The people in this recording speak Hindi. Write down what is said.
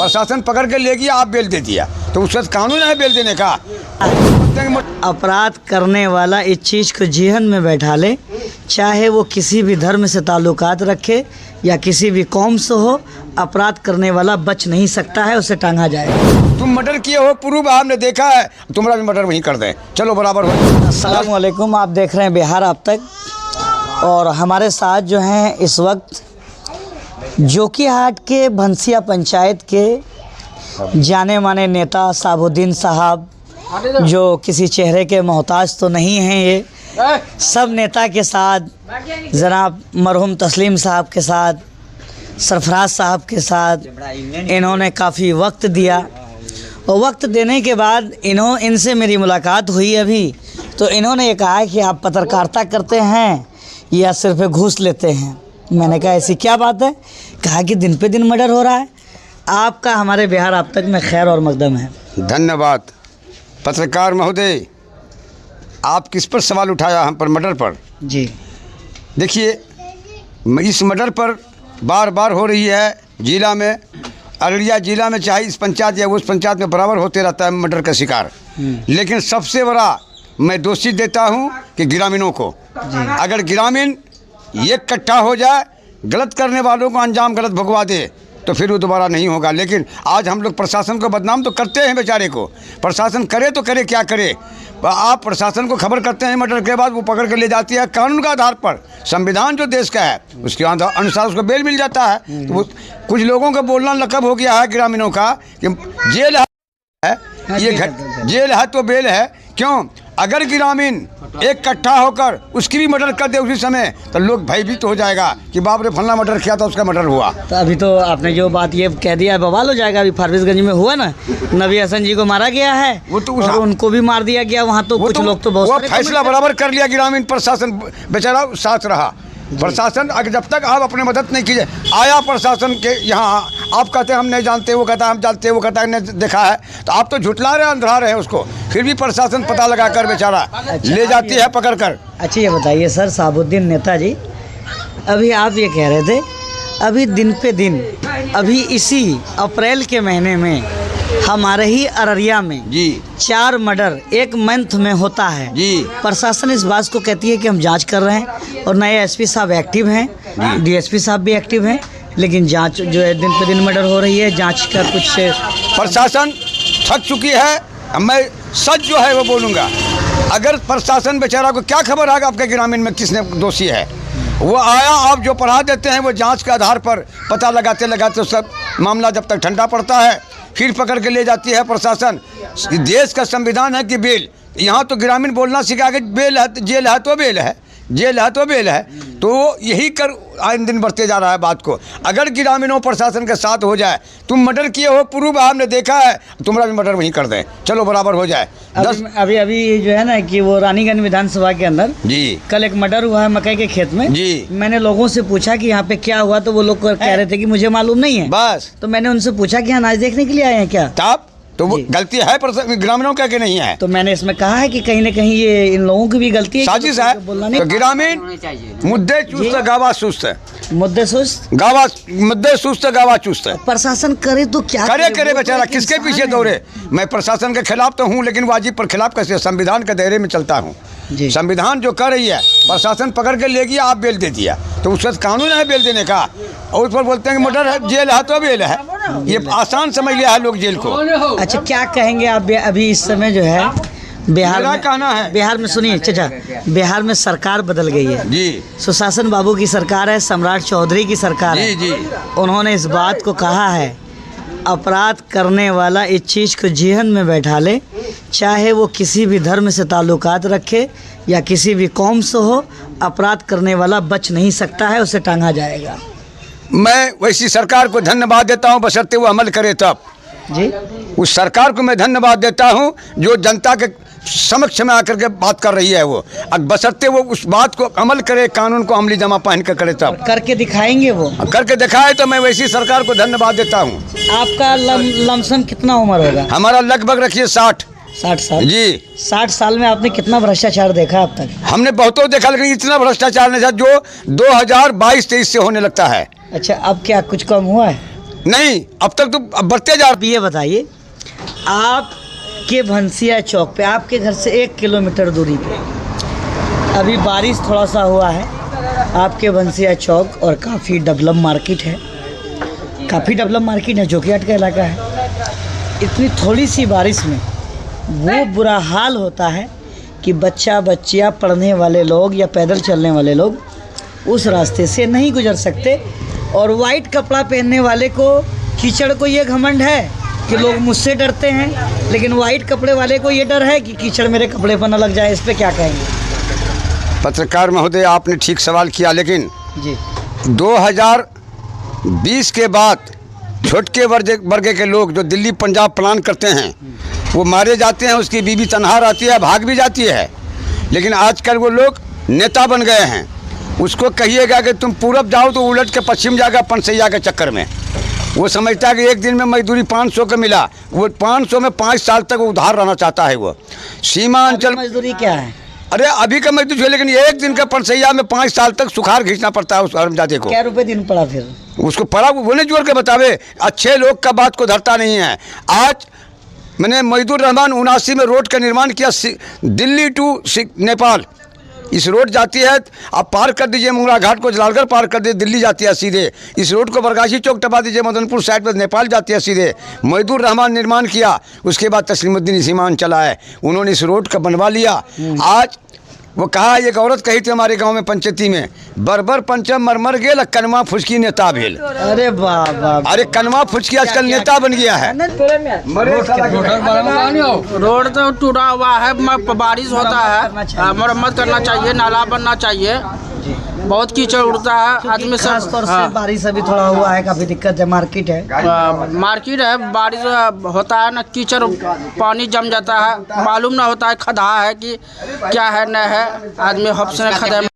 प्रशासन पकड़ के ले गया, आप बेल दे दिया, तो उस वक्त कानून है बेल देने का। अपराध करने वाला इस चीज़ को जीवन में बैठा ले, चाहे वो किसी भी धर्म से ताल्लुकात रखे या किसी भी कौम से हो, अपराध करने वाला बच नहीं सकता है, उसे टांगा जाएगा। तुम मर्डर किए हो, प्रूफ हमने देखा है, तुम्हारा भी मर्डर वहीं कर दें, चलो बराबर हो। अस्सलाम वालेकुम, आप देख रहे हैं बिहार अब तक, और हमारे साथ जो हैं इस वक्त जोकीहाट के भंसिया पंचायत के जाने माने नेता साबुद्दीन साहब, जो किसी चेहरे के मोहताज तो नहीं हैं, ये सब नेता के साथ, जनाब मरहूम तस्लीम साहब के साथ, सरफराज साहब के साथ इन्होंने काफ़ी वक्त दिया, और वक्त देने के बाद इनसे मेरी मुलाकात हुई अभी, तो इन्होंने ये कहा कि आप पत्रकारिता करते हैं या सिर्फ घूस लेते हैं। मैंने कहा ऐसी क्या बात है? कहा कि दिन पे दिन मर्डर हो रहा है। आपका हमारे बिहार अब तक में खैर और मकदम है। धन्यवाद। पत्रकार महोदय, आप किस पर सवाल उठाया? हम पर, मर्डर पर। जी देखिए, इस मर्डर पर बार बार हो रही है जिला में, अररिया जिला में, चाहे इस पंचायत या उस पंचायत में बराबर होते रहता है मर्डर का शिकार। लेकिन सबसे बड़ा मैं दोषी देता हूं कि ग्रामीणों को। अगर ग्रामीण एक कट्ठा हो जाए, गलत करने वालों को अंजाम गलत भुगवा दे, तो फिर वो दोबारा नहीं होगा। लेकिन आज हम लोग प्रशासन को बदनाम तो करते हैं बेचारे को। प्रशासन करे तो करे, क्या करे? आप प्रशासन को खबर करते हैं मर्डर के बाद, वो पकड़ के ले जाती है कानून के आधार पर। संविधान जो देश का है उसके अनुसार उसको बेल मिल जाता है। तो वो कुछ लोगों का बोलना लकब हो गया है ग्रामीणों का कि जेल है, ये जेल है तो बेल है। क्यों? अगर ग्रामीण एक कट्ठा होकर उसकी भी मर्डर कर दे उसी समय, तो लोग भयभीत तो हो जाएगा कि बाप रे फलना मर्डर किया था, उसका मर्डर हुआ। तो अभी तो आपने जो बात ये कह दिया, बवाल हो जाएगा। अभी फारबिसगंज में हुआ ना, नबी हसन जी को मारा गया है, वो तो और उनको भी मार दिया गया वहाँ। तो कुछ लोग तो बहुत फैसला बराबर कर लिया, ग्रामीण प्रशासन बेचारा साथ रहा। प्रशासन अगर जब तक आप अपने मदद नहीं कीजिए, आया प्रशासन के यहाँ, आप कहते हैं हम नहीं जानते, वो कहता है हम जानते, वो कहता है नहीं देखा है, तो आप तो झुटला रहे, अंधरा रहे उसको। फिर भी प्रशासन पता लगा कर बेचारा ले जाती है पकड़ कर। अच्छा ये बताइए सर साबुद्दीन नेताजी, अभी आप ये कह रहे थे, अभी दिन पे दिन, अभी इसी अप्रैल के महीने में हमारे ही अररिया में जी 4 मर्डर एक मंथ में होता है जी। प्रशासन इस बात को कहती है कि हम जांच कर रहे हैं, और नए एसपी साहब एक्टिव हैं, डीएसपी साहब भी एक्टिव हैं, लेकिन जांच जो है दिन पे दिन मर्डर हो रही है, जांच का कुछ से प्रशासन थक चुकी है। मैं सच जो है वो बोलूँगा। अगर प्रशासन बेचारा को क्या खबर है आपके ग्रामीण में किसने दोषी है? वो आया, आप जो पढ़ा देते हैं वो जांच के आधार पर पता लगाते लगाते सब मामला जब तक ठंडा पड़ता है, फिर पकड़ के ले जाती है प्रशासन। देश का संविधान है कि बेल, यहाँ तो ग्रामीण बोलना सीखा कि बेल है, जेल है तो बेल है, जेल है तो बेल है। तो यही कर आए दिन बढ़ते जा रहा है बात को। अगर ग्रामीणों प्रशासन के साथ हो जाए, तुम मर्डर किए हो, प्रूफ हमने देखा है, तुम्हारा भी मर्डर वहीं कर दें, चलो बराबर हो जाए। अभी जो है ना कि वो रानीगंज विधानसभा के अंदर जी कल एक मर्डर हुआ है मकई के खेत में जी। मैंने लोगों से पूछा कि यहाँ पे क्या हुआ, तो वो लोग कह रहे थे कि मुझे मालूम नहीं है। बस तो मैंने उनसे पूछा कि अनाज देखने के लिए आए हैं क्या? तब तो वो गलती है ग्रामीणों का कि नहीं है? तो मैंने इसमें कहा है कि कहीं ना कहीं ये इन लोगों की भी गलती है, साजिश है। तो ग्रामीण मुद्दे चुस्त गावा सुस्त है, मुद्दे सुस्त गावा मुद्दे सुस्त गावा चुस्त है। प्रशासन करे तो क्या करे बेचारा, किसके पीछे दौड़े? मैं प्रशासन के खिलाफ तो हूँ, लेकिन वाजिब पर खिलाफ कैसे? संविधान के दायरे में चलता हूँ। संविधान जो कर रही है, प्रशासन पकड़ के ले गया, आप बेल दे दिया, तो उस वक्त कानून है बेल देने का। और उस पर बोलते हैं कि मर्डर है, जेल है तो बेल है। ये आसान समझ लिया है लोग जेल को। अच्छा क्या कहेंगे आप? अभी इस समय जो है बिहार में कहना है, बिहार में सुनिए चाचा, बिहार में सरकार बदल गई है जी। सुशासन बाबू की सरकार है, सम्राट चौधरी की सरकार है जी। उन्होंने इस बात को कहा है, अपराध करने वाला इस चीज़ को जीवन में बैठा ले, चाहे वो किसी भी धर्म से ताल्लुकात रखे या किसी भी कौम से हो, अपराध करने वाला बच नहीं सकता है, उसे टांगा जाएगा। मैं वैसी सरकार को धन्यवाद देता हूँ, बशर्ते वो अमल करे तब जी। उस सरकार को मैं धन्यवाद देता हूँ जो जनता के समक्ष में आकर के बात कर रही है। वो बशर्ते वो उस बात को अमल करे, कानून को अमली जमा पहन कर करे, तब करके दिखाएंगे। वो करके दिखाए तो मैं वैसी सरकार को धन्यवाद देता हूँ। आपका लमसम कितना उम्र होगा? हमारा लगभग रखिए 60 साल जी। 60 साल में आपने कितना भ्रष्टाचार देखा अब तक? हमने बहुतों देखा, लेकिन इतना भ्रष्टाचार नहीं था जो 2022-23 से होने लगता है। अच्छा अब क्या कुछ कम हुआ है? नहीं, अब तक तो अब बढ़ते जा आप ये बताइए, आपके भंसिया चौक पे, आपके घर से 1 किलोमीटर दूरी पे अभी बारिश थोड़ा सा हुआ है, आपके भंसिया चौक और काफ़ी डेवलप मार्केट है, काफ़ी डेवलप मार्केट है, जोकीहाट का इलाका है। इतनी थोड़ी सी बारिश में वो बुरा हाल होता है कि बच्चियाँ पढ़ने वाले लोग या पैदल चलने वाले लोग उस रास्ते से नहीं गुजर सकते। और वाइट कपड़ा पहनने वाले को, कीचड़ को ये घमंड है कि लोग मुझसे डरते हैं, लेकिन वाइट कपड़े वाले को ये डर है कि कीचड़ मेरे कपड़े पर न लग जाए। इस पे क्या कहेंगे? पत्रकार महोदय, आपने ठीक सवाल किया, लेकिन जी 2020 के बाद छोटे वर्ग के लोग जो दिल्ली पंजाब प्लान करते हैं वो मारे जाते हैं, उसकी बीवी तनहा रहती है, भाग भी जाती है। लेकिन आजकल वो लोग नेता बन गए हैं। उसको कहिएगा कि तुम पूरब जाओ तो उलट के पश्चिम जाएगा पनसैया के चक्कर में। वो समझता है कि एक दिन में मजदूरी 500 का मिला, वो 500 में 5 साल तक वो उधार रहना चाहता है। वो सीमांचल मजदूरी क्या है? अरे अभी का मजदूर है, लेकिन एक दिन का पनसैया में 5 साल तक सुखार खींचना पड़ता है उस हरमजादे को। क्या रुपए दिन पड़ा फिर? उसको पड़ा, वो नहीं जोड़ के बतावे। अच्छे लोग का बात को धरता नहीं है। आज मैंने मजदूर रहमान 79 में रोड का निर्माण किया, दिल्ली टू नेपाल। इस रोड जाती है, आप पार कर दीजिए मुंगरा घाट को, जलालगढ़ पार कर दीजिए, दिल्ली जाती है सीधे। इस रोड को बरगाशी चौक टपा दीजिए, मदनपुर साइड पर नेपाल जाती है सीधे। मजदूर रहमान निर्माण किया, उसके बाद तस्लीमुद्दीन सीमान चला है, उन्होंने इस रोड का बनवा लिया। आज वो कहा, एक औरत कही थी हमारे गांव में पंचायती में, बरबर पंचम मरमर गेल कनमा फुचकी नेता भेल। अरे बाबा, अरे कनमा फुचकी आजकल नेता बन गया है। रोड तो टूटा हुआ है, बारिश होता है, मरम्मत करना चाहिए, नाला बनना चाहिए। बहुत कीचड़ उड़ता है, आदमी सब। खास तौर से बारिश अभी थोड़ा हुआ है, काफ़ी दिक्कत है। मार्केट है, मार्केट है, बारिश होता है ना, कीचड़ पानी जम जाता है, मालूम ना होता है खड्डा है कि क्या है न है, आदमी हफ्स ने खड्डे